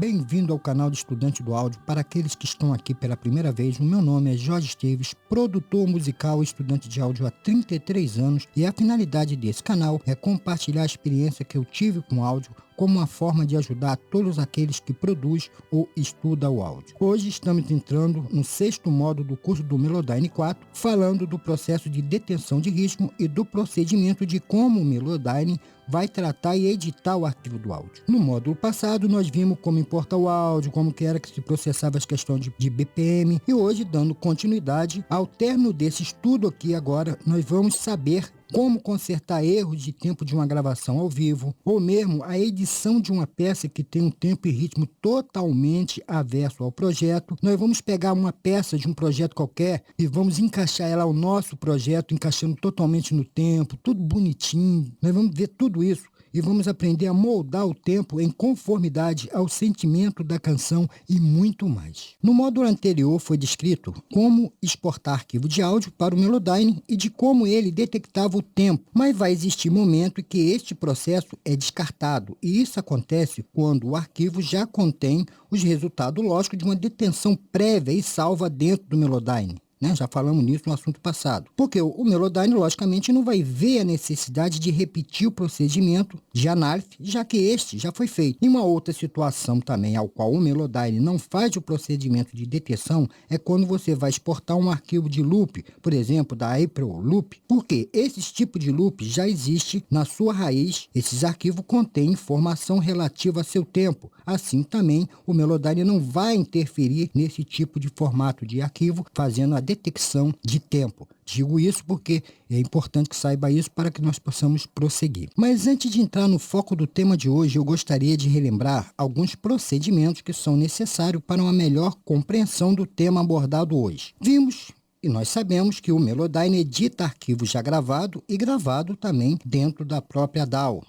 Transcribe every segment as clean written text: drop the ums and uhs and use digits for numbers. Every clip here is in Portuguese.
bem-vindo ao canal de Estudante do Áudio. Para aqueles que estão aqui pela primeira vez, o meu nome é Jorge Esteves, produtor musical e estudante de áudio há 33 anos, e a finalidade desse canal é compartilhar a experiência que eu tive com áudio como uma forma de ajudar todos aqueles que produzem ou estudam o áudio. Hoje estamos entrando no 6º módulo do curso do Melodyne 4, falando do processo de detenção de ritmo e do procedimento de como o Melodyne vai tratar e editar o arquivo do áudio. No módulo passado, nós vimos como importar o áudio, como que era que se processava as questões de BPM, e hoje, dando continuidade, ao término desse estudo aqui agora, nós vamos saber como consertar erros de tempo de uma gravação ao vivo, ou mesmo a edição de uma peça que tem um tempo e ritmo totalmente averso ao projeto. Nós vamos pegar uma peça de um projeto qualquer e vamos encaixar ela ao nosso projeto, encaixando totalmente no tempo, tudo bonitinho. Nós vamos ver tudo isso e vamos aprender a moldar o tempo em conformidade ao sentimento da canção e muito mais. No módulo anterior foi descrito como exportar arquivo de áudio para o Melodyne e de como ele detectava o tempo, mas vai existir momento em que este processo é descartado, e isso acontece quando o arquivo já contém os resultados lógicos de uma detenção prévia e salva dentro do Melodyne. Já falamos nisso no assunto passado. Porque o Melodyne, logicamente, não vai ver a necessidade de repetir o procedimento de análise, já que este já foi feito. E uma outra situação também, ao qual o Melodyne não faz o procedimento de detecção, é quando você vai exportar um arquivo de loop, por exemplo, da April Loop, porque esse tipo de loop já existe na sua raiz. Esses arquivos contêm informação relativa a seu tempo. Assim também, o Melodyne não vai interferir nesse tipo de formato de arquivo, fazendo a detecção de tempo. Digo isso porque é importante que saiba isso para que nós possamos prosseguir. Mas antes de entrar no foco do tema de hoje, eu gostaria de relembrar alguns procedimentos que são necessários para uma melhor compreensão do tema abordado hoje. Vimos e nós sabemos que o Melodyne edita arquivos já gravado e gravado também dentro da própria DAW,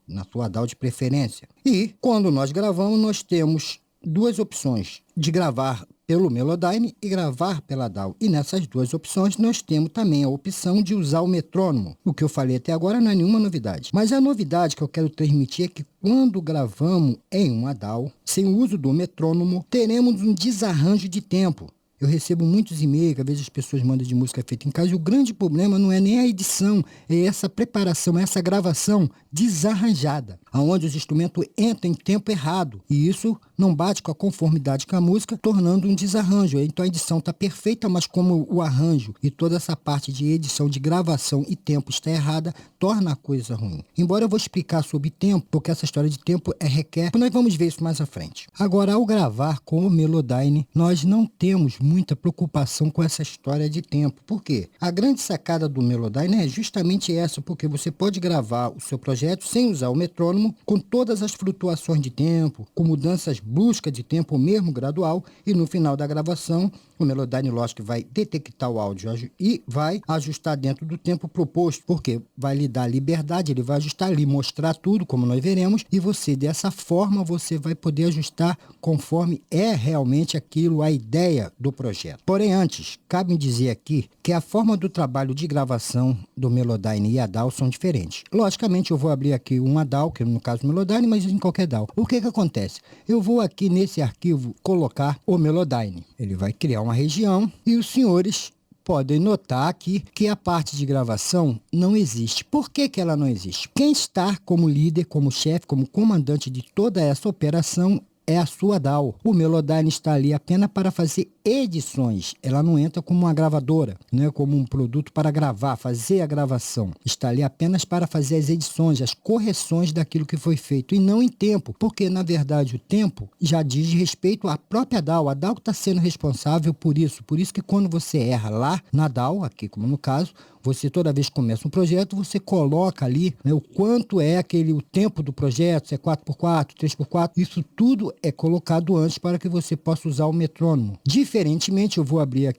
na sua DAW de preferência. E quando nós gravamos, nós temos duas opções de gravar pelo Melodyne e gravar pela DAW. E nessas duas opções nós temos também a opção de usar o metrônomo. O que eu falei até agora não é nenhuma novidade. Mas a novidade que eu quero transmitir é que quando gravamos em uma DAW, sem o uso do metrônomo, teremos um desarranjo de tempo. Eu recebo muitos e-mails, às vezes as pessoas mandam de música feita em casa, e o grande problema não é nem a edição, é essa preparação, essa gravação desarranjada, onde os instrumentos entram em tempo errado, e isso não bate com a conformidade com a música, tornando um desarranjo. Então a edição está perfeita, mas como o arranjo e toda essa parte de edição, de gravação e tempo está errada, torna a coisa ruim. Embora eu vou explicar sobre tempo, porque essa história de tempo requer, nós vamos ver isso mais à frente. Agora, ao gravar com o Melodyne, nós não temos muita preocupação com essa história de tempo. Por quê? A grande sacada do Melodyne é justamente essa, porque você pode gravar o seu projeto sem usar o metrônomo, com todas as flutuações de tempo, com mudanças bruscas de tempo, ou mesmo gradual, e no final da gravação, o Melodyne, lógico, vai detectar o áudio e vai ajustar dentro do tempo proposto, porque vai lhe dar liberdade, ele vai ajustar, lhe mostrar tudo, como nós veremos, e você, dessa forma, você vai poder ajustar conforme é realmente aquilo, a ideia do projeto. Porém, antes, cabe me dizer aqui que a forma do trabalho de gravação do Melodyne e a DAW são diferentes. Logicamente, eu vou abrir aqui uma DAW, que no caso Melodyne, mas em qualquer DAW. O que acontece? Eu vou aqui nesse arquivo colocar o Melodyne. Ele vai criar uma região e os senhores podem notar aqui que a parte de gravação não existe. Por que ela não existe? Quem está como líder, como chefe, como comandante de toda essa operação é a sua DAW. O Melodyne está ali apenas para fazer edições. Ela não entra como uma gravadora, como um produto para gravar, fazer a gravação. Está ali apenas para fazer as edições, as correções daquilo que foi feito, e não em tempo, porque na verdade o tempo já diz respeito à própria DAW. A DAW está sendo responsável por isso. Por isso que quando você erra lá na DAW, aqui como no caso, você toda vez que começa um projeto, você coloca ali o quanto é o tempo do projeto, se é 4x4, 3x4, isso tudo é colocado antes para que você possa usar o metrônomo. Diferentemente, eu vou abrir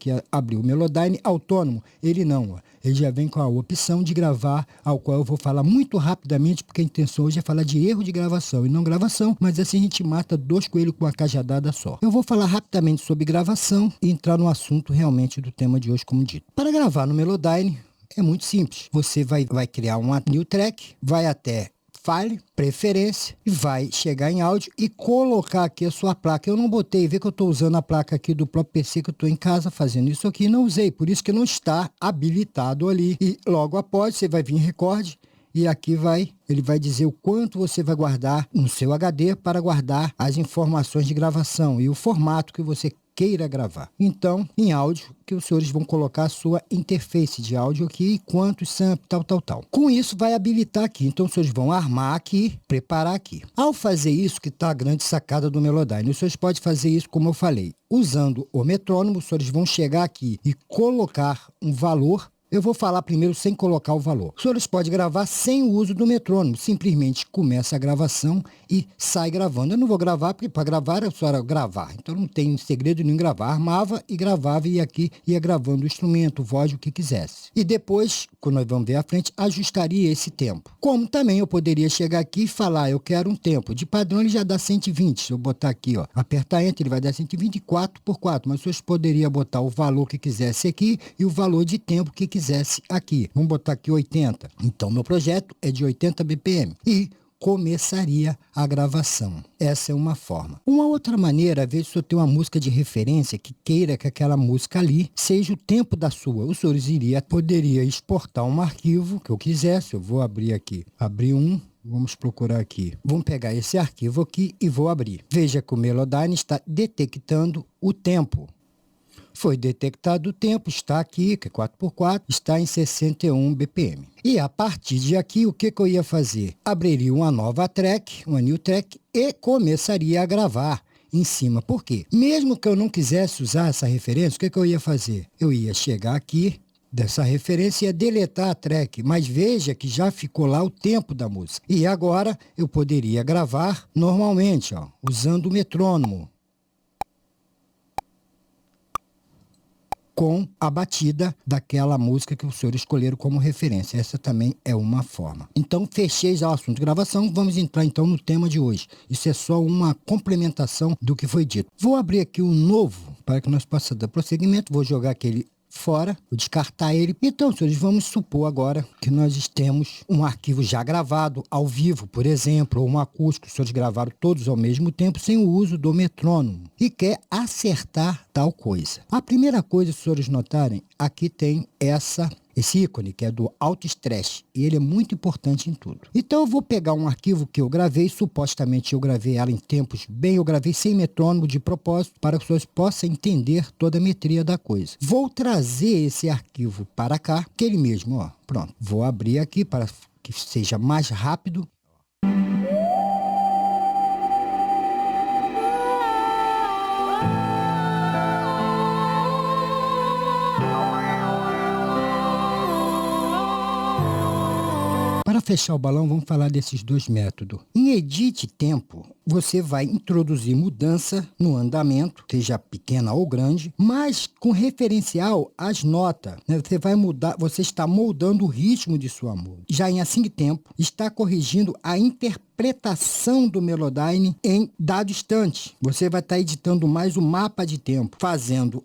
o Melodyne autônomo, ele não, ele já vem com a opção de gravar, ao qual eu vou falar muito rapidamente, porque a intenção hoje é falar de erro de gravação e não gravação, mas assim a gente mata dois coelhos com uma cajadada só. Eu vou falar rapidamente sobre gravação e entrar no assunto realmente do tema de hoje, como dito. Para gravar no Melodyne, é muito simples. Você vai criar uma new track, vai até File, preferência, e vai chegar em áudio e colocar aqui a sua placa. Eu não botei, vê que eu estou usando a placa aqui do próprio PC, que eu estou em casa fazendo isso aqui, não usei, por isso que não está habilitado ali. E logo após você vai vir em Record e aqui ele vai dizer o quanto você vai guardar no seu HD para guardar as informações de gravação e o formato que você queira gravar. Então, em áudio, que os senhores vão colocar a sua interface de áudio aqui, quantos samples, tal. Com isso, vai habilitar aqui. Então, os senhores vão armar aqui, preparar aqui. Ao fazer isso, que está a grande sacada do Melodyne, os senhores podem fazer isso, como eu falei, usando o metrônomo, os senhores vão chegar aqui e colocar um valor. Eu vou falar primeiro sem colocar o valor. Os senhores podem gravar sem o uso do metrônomo. Simplesmente começa a gravação e sai gravando. Eu não vou gravar, porque para gravar é só gravar. Então não tem segredo nenhum em gravar. Armava e gravava e aqui ia gravando o instrumento, voz, o que quisesse. E depois, quando nós vamos ver à frente, ajustaria esse tempo. Como também eu poderia chegar aqui e falar, eu quero um tempo. De padrão ele já dá 120. Se eu botar aqui, ó, apertar Enter, ele vai dar 124 por 4. Mas os senhores poderiam botar o valor que quisesse aqui e o valor de tempo que quisesse aqui. Vamos botar aqui 80. Então, meu projeto é de 80 BPM. E começaria a gravação. Essa é uma forma. Uma outra maneira, às vezes, se eu tenho uma música de referência que queira que aquela música ali seja o tempo da sua. Os senhores poderia exportar um arquivo que eu quisesse. Eu vou abrir aqui. Abrir um. Vamos procurar aqui. Vamos pegar esse arquivo aqui e vou abrir. Veja que o Melodyne está detectando o tempo. Foi detectado o tempo, está aqui, que é 4x4, está em 61 BPM. E a partir de aqui, o que eu ia fazer? Abriria uma nova track, uma new track, e começaria a gravar em cima. Por quê? Mesmo que eu não quisesse usar essa referência, o que eu ia fazer? Eu ia chegar aqui, dessa referência, ia deletar a track, mas veja que já ficou lá o tempo da música. E agora eu poderia gravar normalmente, ó, usando o metrônomo, com a batida daquela música que os senhores escolheram como referência. Essa também é uma forma. Então, fechei já o assunto de gravação. Vamos entrar, então, no tema de hoje. Isso é só uma complementação do que foi dito. Vou abrir aqui um novo, para que nós possamos dar prosseguimento. Vou jogar aquele fora, vou descartar ele. Então, senhores, vamos supor agora que nós temos um arquivo já gravado ao vivo, por exemplo, ou um acústico, os senhores gravaram todos ao mesmo tempo, sem o uso do metrônomo, e quer acertar tal coisa. A primeira coisa, se os senhores notarem, aqui tem esse ícone, que é do Auto Stress, e ele é muito importante em tudo. Então eu vou pegar um arquivo que eu gravei, supostamente eu gravei ela em tempos eu gravei sem metrônomo de propósito, para que os senhores possam entender toda a metria da coisa. Vou trazer esse arquivo para cá, que ele mesmo, ó, pronto. Vou abrir aqui para que seja mais rápido. Para fechar o balão, vamos falar desses dois métodos. Em Edit Tempo, você vai introduzir mudança no andamento, seja pequena ou grande, mas com referencial às notas, né? Você vai mudar, você está moldando o ritmo de sua música. Já em Assim Tempo, está corrigindo a interpretação do Melodyne em dado instante. Você vai estar editando mais o mapa de tempo, fazendo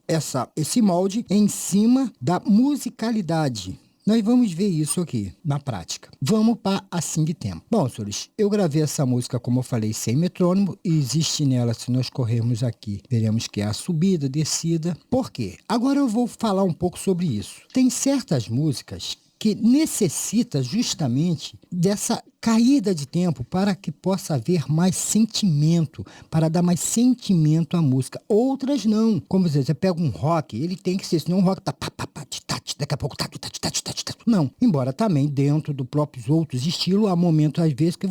esse molde em cima da musicalidade. Nós vamos ver isso aqui na prática. Vamos para Assim de Tempo. Bom, senhores, eu gravei essa música, como eu falei, sem metrônomo, e existe nela, se nós corrermos aqui, veremos que é a subida, descida. Por quê? Agora eu vou falar um pouco sobre isso. Tem certas músicas que necessita justamente dessa caída de tempo para que possa haver mais sentimento, para dar mais sentimento à música. Outras não. Como você pega um rock, ele tem que ser, senão o rock tá pá, pá, pá, daqui a pouco tá. Não. Embora também dentro dos próprios outros estilos, há momentos às vezes que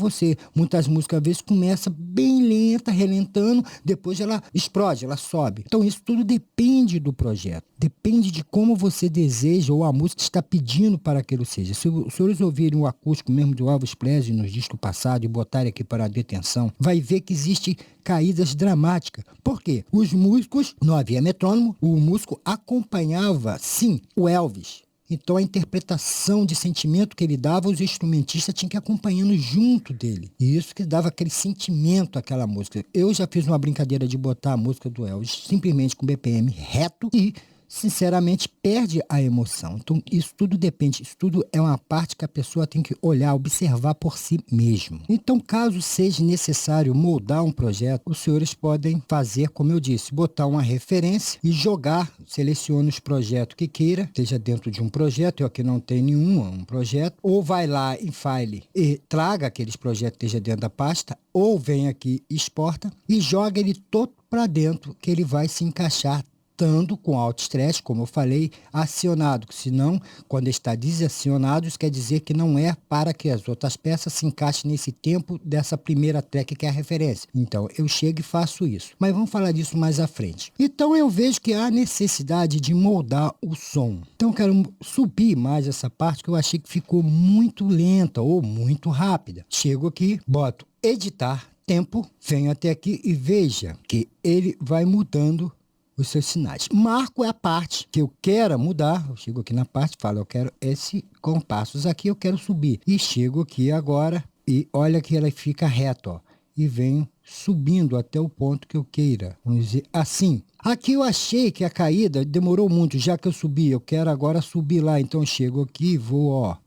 muitas músicas às vezes começa bem lenta, relentando, depois ela explode, ela sobe. Então isso tudo depende do projeto. Depende de como você deseja ou a música está pedindo para que ele seja. Se os senhores ouvirem o acústico mesmo do Elvis Presley nos discos passados e botarem aqui para a detenção, vai ver que existe caídas dramáticas. Por quê? Os músicos, não havia metrônomo, o músico acompanhava, sim, o Elvis. Então a interpretação de sentimento que ele dava, os instrumentistas tinham que ir acompanhando junto dele. E isso que dava aquele sentimento àquela música. Eu já fiz uma brincadeira de botar a música do Elvis simplesmente com BPM reto e sinceramente, perde a emoção. Então, isso tudo depende. Isso tudo é uma parte que a pessoa tem que olhar, observar por si mesmo. Então, caso seja necessário moldar um projeto, os senhores podem fazer, como eu disse, botar uma referência e jogar, selecione os projetos que queira, esteja dentro de um projeto, eu aqui não tenho nenhum, um projeto, ou vai lá em File e traga aqueles projetos que esteja dentro da pasta, ou vem aqui, exporta e joga ele todo para dentro, que ele vai se encaixar estando com Alt Stress, como eu falei, acionado. Senão, quando está desacionado, isso quer dizer que não é para que as outras peças se encaixem nesse tempo dessa primeira track que é a referência. Então, eu chego e faço isso. Mas vamos falar disso mais à frente. Então, eu vejo que há necessidade de moldar o som. Então, eu quero subir mais essa parte que eu achei que ficou muito lenta ou muito rápida. Chego aqui, boto editar, tempo, venho até aqui e veja que ele vai mudando os seus sinais. Marco a parte que eu quero mudar. Eu chego aqui na parte, falo, eu quero esse compassos aqui, eu quero subir. E chego aqui agora e olha que ela fica reta, ó. E venho subindo até o ponto que eu queira. Vamos dizer assim. Aqui eu achei que a caída demorou muito, já que eu subi. Eu quero agora subir lá. Então eu chego aqui e vou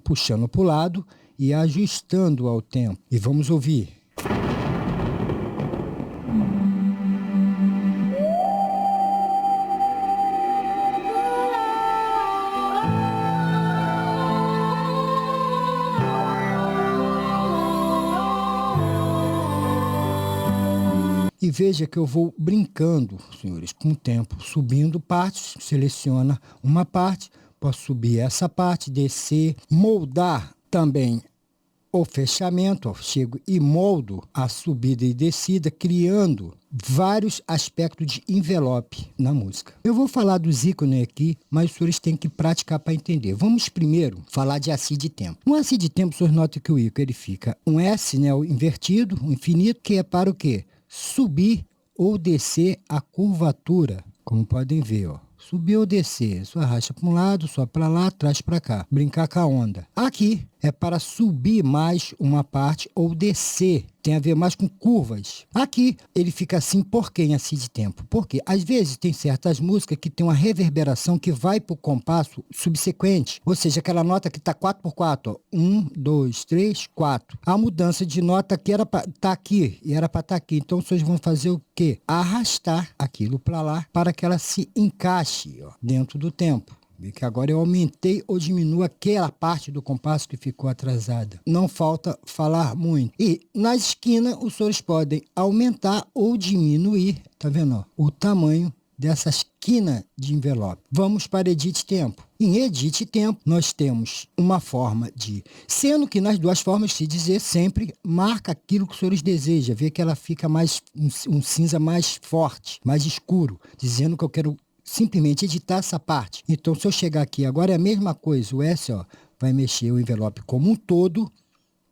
puxando para o lado e ajustando ao tempo. E vamos ouvir. E veja que eu vou brincando, senhores, com o tempo, subindo partes, seleciona uma parte, posso subir essa parte, descer, moldar também o fechamento, ó, chego e moldo a subida e descida, criando vários aspectos de envelope na música. Eu vou falar dos ícones aqui, mas os senhores têm que praticar para entender. Vamos primeiro falar de AC de tempo. No AC de tempo, os senhores notam que o ícone ele fica um S, né, o invertido, o infinito, que é para o quê? Subir ou descer a curvatura, como podem ver, ó. Subir ou descer, só arrasta para um lado, só para lá, traz para cá. Brincar com a onda. Aqui é para subir mais uma parte ou descer. Tem a ver mais com curvas. Aqui ele fica assim, por quê em assim de tempo? Porque às vezes tem certas músicas que tem uma reverberação que vai para o compasso subsequente. Ou seja, aquela nota que está 4x4. Ó. 1, 2, 3, 4. A mudança de nota que era para estar aqui e era para estar aqui. Então vocês vão fazer o quê? Arrastar aquilo para lá para que ela se encaixe, ó, dentro do tempo. Vê que agora eu aumentei ou diminuo aquela parte do compasso que ficou atrasada. Não falta falar muito. E nas esquinas, os senhores podem aumentar ou diminuir, tá vendo, ó, o tamanho dessa esquina de envelope. Vamos para Edit Tempo. Em Edit Tempo, nós temos uma forma de... Sendo que nas duas formas, se dizer, sempre marca aquilo que os senhores desejam. Vê que ela fica mais um cinza mais forte, mais escuro, dizendo que eu quero simplesmente editar essa parte. Então, se eu chegar aqui, agora é a mesma coisa. O S, ó, vai mexer o envelope como um todo,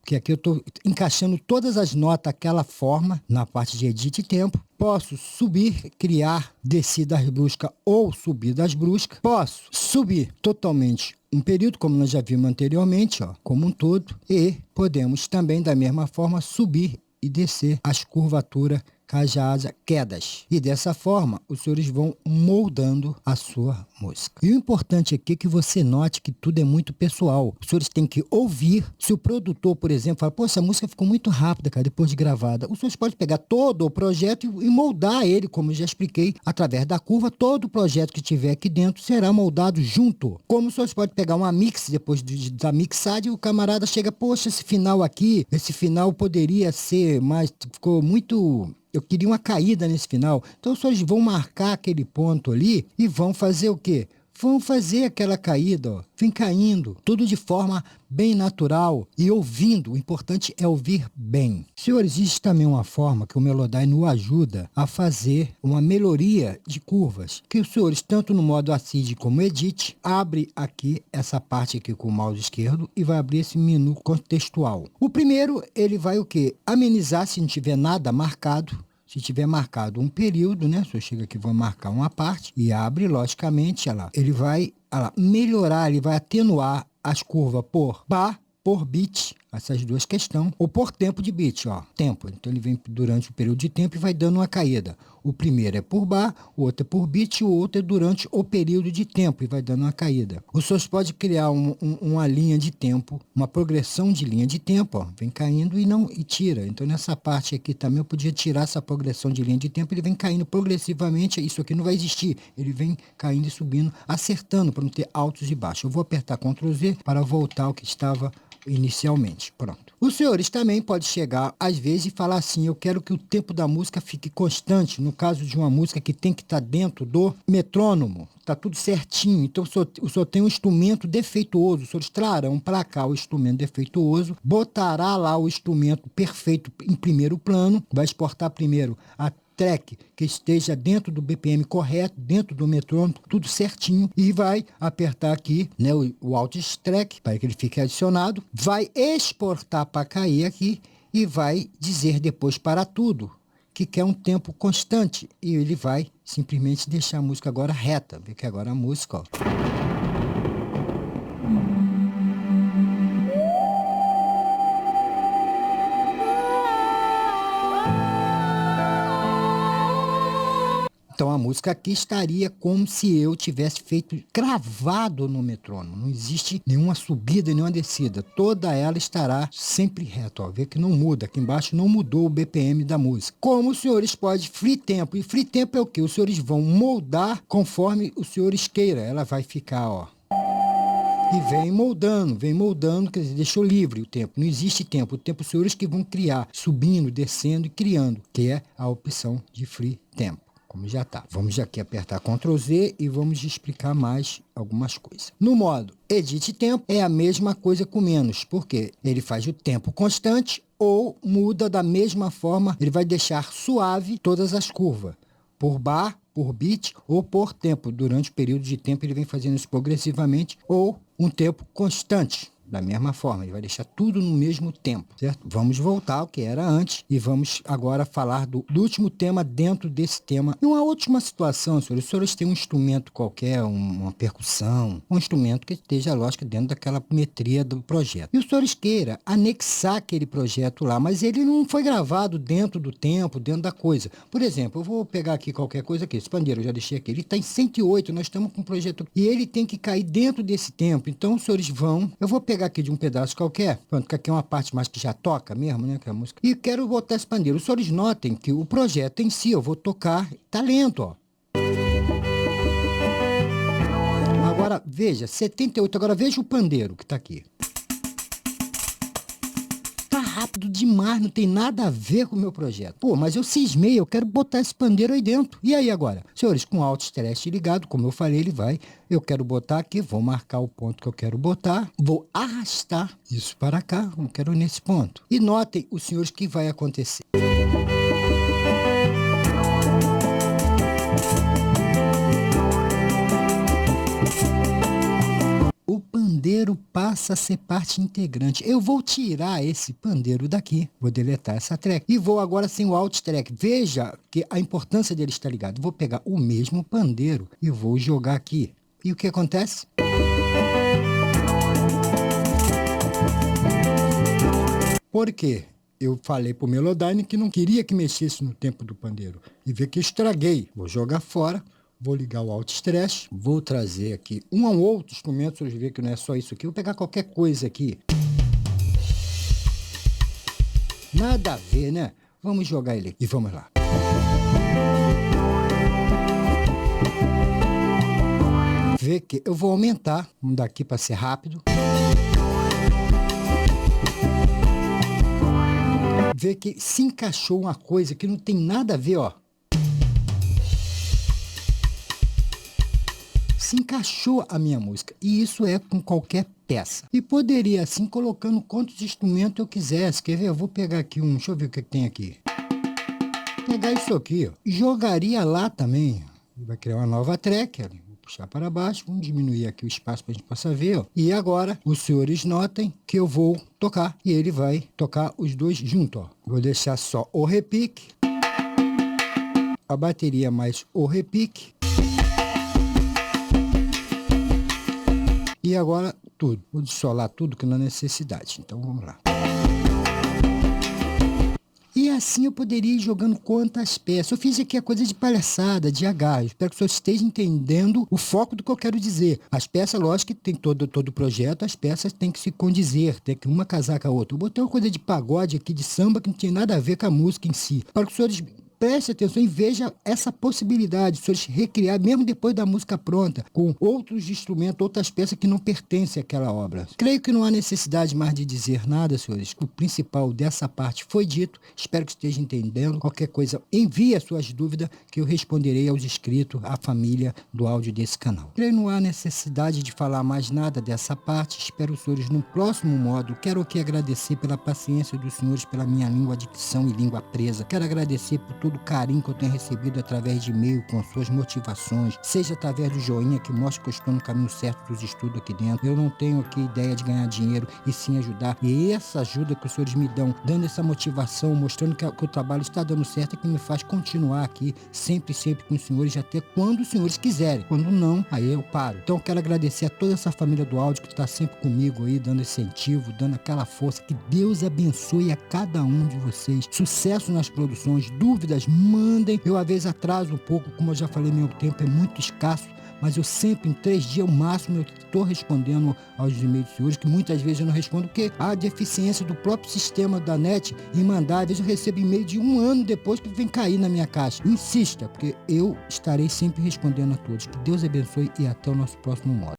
que aqui eu estou encaixando todas as notas daquela forma na parte de Edit Tempo. Posso subir, criar descidas bruscas ou subidas bruscas. Posso subir totalmente um período, como nós já vimos anteriormente, ó, como um todo. E podemos também, da mesma forma, subir e descer as curvaturas caso haja quedas. E dessa forma, os senhores vão moldando a sua música. E o importante aqui é que você note que tudo é muito pessoal. Os senhores têm que ouvir. Se o produtor, por exemplo, fala, pô, essa música ficou muito rápida, cara, depois de gravada. Os senhores podem pegar todo o projeto e moldar ele, como eu já expliquei, através da curva. Todo o projeto que tiver aqui dentro será moldado junto. Como os senhores podem pegar uma mix depois da mixagem, o camarada chega, poxa, esse final aqui, esse final poderia ser mais... Ficou muito... Eu queria uma caída nesse final. Então, os senhores vão marcar aquele ponto ali e vão fazer o quê? Vão fazer aquela caída, ó. Vem caindo. Tudo de forma bem natural e ouvindo. O importante é ouvir bem. Senhores, existe também uma forma que o Melodyne nos ajuda a fazer uma melhoria de curvas. Que os senhores, tanto no modo Acid como Edit, abre aqui essa parte aqui com o mouse esquerdo e vai abrir esse menu contextual. O primeiro, ele vai o quê? Amenizar se não tiver nada marcado. Se tiver marcado um período, né? Se eu chego aqui, vou marcar uma parte e abre, logicamente, olha lá, ele vai melhorar, ele vai atenuar as curvas por bar, por beat, essas duas questões, ou por tempo de beat, ó, tempo. Então ele vem durante o período de tempo e vai dando uma caída. O primeiro é por bar, o outro é por beat, o outro é durante o período de tempo e vai dando uma caída. O senhor pode criar uma linha de tempo, uma progressão de linha de tempo, ó, vem caindo e tira. Então nessa parte aqui também eu podia tirar essa progressão de linha de tempo, ele vem caindo progressivamente, isso aqui não vai existir, ele vem caindo e subindo, acertando para não ter altos e baixos. Eu vou apertar Ctrl Z para voltar ao que estava inicialmente. Pronto. Os senhores também podem chegar às vezes e falar assim: eu quero que o tempo da música fique constante, no caso de uma música que tem que estar dentro do metrônomo, tá tudo certinho, então o senhor tem um instrumento defeituoso, os senhores trarão para cá o instrumento defeituoso, botará lá o instrumento perfeito em primeiro plano, vai exportar primeiro a track que esteja dentro do BPM correto, dentro do metrônomo, tudo certinho, e vai apertar aqui, né, o Alt Track para que ele fique adicionado, vai exportar para cair aqui e vai dizer depois para tudo que quer um tempo constante, e ele vai simplesmente deixar a música agora reta. Vê que agora a música, ó, então a música aqui estaria como se eu tivesse feito cravado no metrônomo. Não existe nenhuma subida, nenhuma descida. Toda ela estará sempre reta. Ó. Vê que não muda. Aqui embaixo não mudou o BPM da música. Como os senhores podem free tempo. E free tempo é o quê? Os senhores vão moldar conforme os senhores queiram. Ela vai ficar, ó. E vem moldando, quer dizer, deixou livre o tempo. Não existe tempo. O tempo os senhores que vão criar, subindo, descendo e criando, que é a opção de free tempo. Como já está. Vamos aqui apertar Ctrl Z e vamos explicar mais algumas coisas. No modo Edit Tempo é a mesma coisa com menos, porque ele faz o tempo constante ou muda da mesma forma, ele vai deixar suave todas as curvas, por bar, por beat ou por tempo. Durante o período de tempo ele vem fazendo isso progressivamente ou um tempo constante. Da mesma forma, ele vai deixar tudo no mesmo tempo, certo? Vamos voltar ao que era antes e vamos agora falar do último tema dentro desse tema. E uma última situação, senhores. Os senhores têm um instrumento qualquer, uma percussão, um instrumento que esteja, lógico, dentro daquela metria do projeto. E os senhores queiram anexar aquele projeto lá, mas ele não foi gravado dentro do tempo, dentro da coisa. Por exemplo, eu vou pegar aqui qualquer coisa aqui, esse pandeiro, eu já deixei aqui, ele está em 108, nós estamos com um projeto, e ele tem que cair dentro desse tempo. Então, os senhores vão, eu vou pegar aqui de um pedaço qualquer, pronto, que aqui é uma parte mais que já toca mesmo, né, que é a música, e quero botar esse pandeiro. Os senhores notem que o projeto em si, eu vou tocar, tá lento, ó. Agora, veja, 78, agora veja o pandeiro que tá aqui. Tá rápido demais, não tem nada a ver com o meu projeto. Pô, mas eu cismei, eu quero botar esse pandeiro aí dentro. E aí agora? Senhores, com o Alt Stress ligado, como eu falei, ele vai. Eu quero botar aqui, vou marcar o ponto que eu quero botar. Vou arrastar isso para cá, eu quero nesse ponto. E notem, os senhores, que vai acontecer. O pandeiro passa a ser parte integrante. Eu vou tirar esse pandeiro daqui, vou deletar essa track e vou agora sem o Alt Track. Veja que a importância dele está ligado. Vou pegar o mesmo pandeiro e vou jogar aqui. E o que acontece? Por quê? Eu falei pro Melodyne que não queria que mexesse no tempo do pandeiro. E vê que estraguei. Vou jogar fora. Vou ligar o Alt Stress, vou trazer aqui um ou outro instrumento, vocês verem que não é só isso aqui, vou pegar qualquer coisa aqui. Nada a ver, né? Vamos jogar ele aqui e vamos lá. Vê que eu vou aumentar, vamos daqui para ser rápido. Vê que se encaixou uma coisa que não tem nada a ver, ó. Se encaixou a minha música, e isso é com qualquer peça. E poderia assim, colocando quantos instrumentos eu quisesse. Quer ver? Eu vou pegar aqui um, deixa eu ver o que tem aqui. Pegar isso aqui, ó, jogaria lá também. Vai criar uma nova track, ó. Vou puxar para baixo, vamos diminuir aqui o espaço para a gente possa ver, ó. E agora, os senhores notem que eu vou tocar, e ele vai tocar os dois juntos, ó. Vou deixar só o repique, a bateria mais o repique. E agora tudo. Vou dissolar tudo que não é necessidade. Então vamos lá. assim eu poderia ir jogando quantas peças. Eu fiz aqui a coisa de palhaçada, de agarro. Espero que o senhor esteja entendendo o foco do que eu quero dizer. As peças, lógico que tem todo o projeto, as peças têm que se condizer, tem que uma casar com a outra. Eu botei uma coisa de pagode aqui, de samba, que não tinha nada a ver com a música em si. Para que os senhores preste atenção e veja essa possibilidade de senhores recriar, mesmo depois da música pronta, com outros instrumentos, outras peças que não pertencem àquela obra. Creio que não há necessidade mais de dizer nada, senhores. O principal dessa parte foi dito. Espero que esteja entendendo. Qualquer coisa, envie as suas dúvidas que eu responderei aos inscritos, à família do áudio desse canal. Creio que não há necessidade de falar mais nada dessa parte. Espero os senhores no próximo módulo. Quero aqui agradecer pela paciência dos senhores, pela minha língua, dicção e língua presa. Quero agradecer por todo o carinho que eu tenho recebido através de e-mail com suas motivações, seja através do joinha que mostra que eu estou no caminho certo dos estudos aqui dentro. Eu não tenho aqui ideia de ganhar dinheiro e sim ajudar. E essa ajuda que os senhores me dão, dando essa motivação, mostrando que o trabalho está dando certo, é que me faz continuar aqui sempre com os senhores, até quando os senhores quiserem. Quando não, aí eu paro. Então eu quero agradecer a toda essa família do áudio que está sempre comigo aí, dando incentivo, dando aquela força. Que Deus abençoe a cada um de vocês. Sucesso nas produções, dúvidas, mandem. Eu às vezes atraso um pouco, como eu já falei, meu tempo é muito escasso, mas eu sempre, em 3 dias, o máximo, eu estou respondendo aos e-mails dos senhores, que muitas vezes eu não respondo, porque há deficiência do próprio sistema da NET em mandar. Às vezes eu recebo e-mail de 1 ano depois que vem cair na minha caixa. Insista, porque eu estarei sempre respondendo a todos. Que Deus abençoe e até o nosso próximo módulo.